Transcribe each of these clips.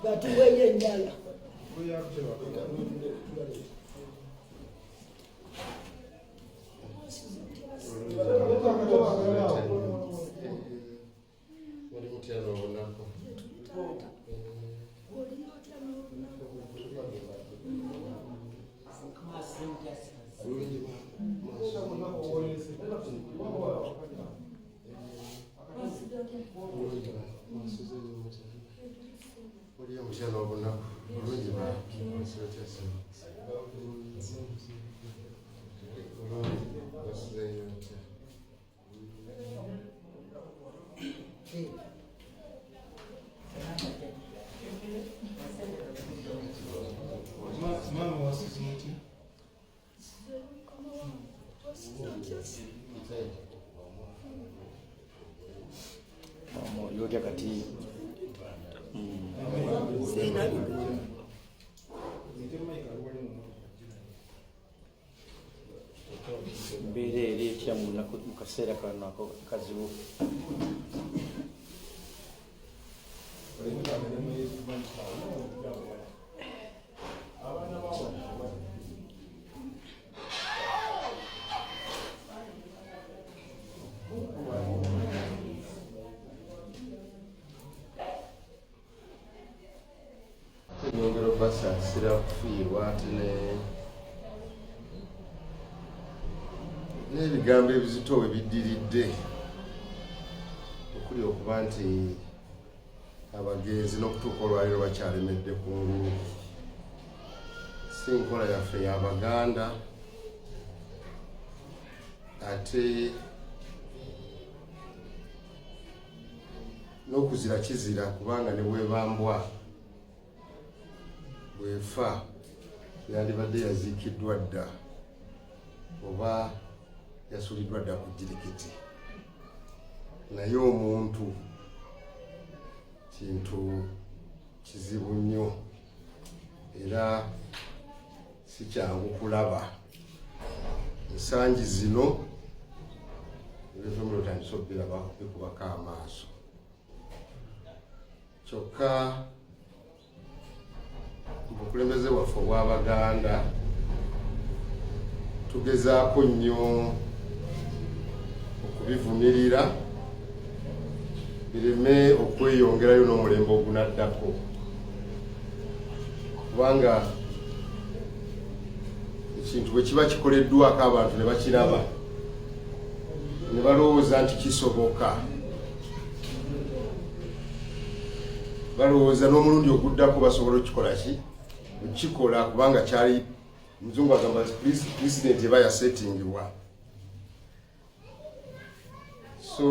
But wewe njala. Yote kati mbere leta mu kaseera kano ako kazibu nyongero basasira kufiirwa n'ebigambo ebizito we biddiridde okuli okuba nti abagenzi n'okutuuka olwaliro bakyalemedde ku ngulu. Si nkola yaffe y'Abaganda, ate n'okuzira kizira kubanga ne bwebambwa bwefa yandibadde yaziikiddwa dda oba yasuuliddwa dda ku jirikiti. Naye omuntu kintu kizibu nnyo era si kyangu kulaba. Ensangi zino ebintu otandise obiraba bikubako amaaso kyokka obukulembeze waffe obw'Abaganda tugezaako nnyo okubivumirira bireme okweyongerayo n'omulembe ogunaddako, kubanga ekintu bwe kiba kikoleddwako abantu ne bakiraba ne balowooza nti kisoboka, balowooza n'omulundi oguddako basobola okukikola okukikola kubanga kyali muzungu agamba president eba yasettingibwa. So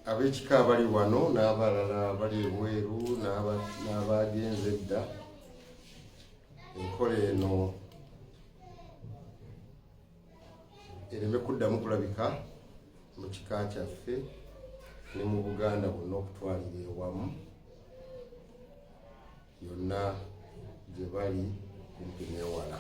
ab'ekika bali wano n'abalala bali ebweru n'abagenze edda, enkola eno ereme kuddamu kulabika mu kika kyaffe ne mu Buganda bonna okutwalira ewamu yonna gye bali kumpi n'ewala.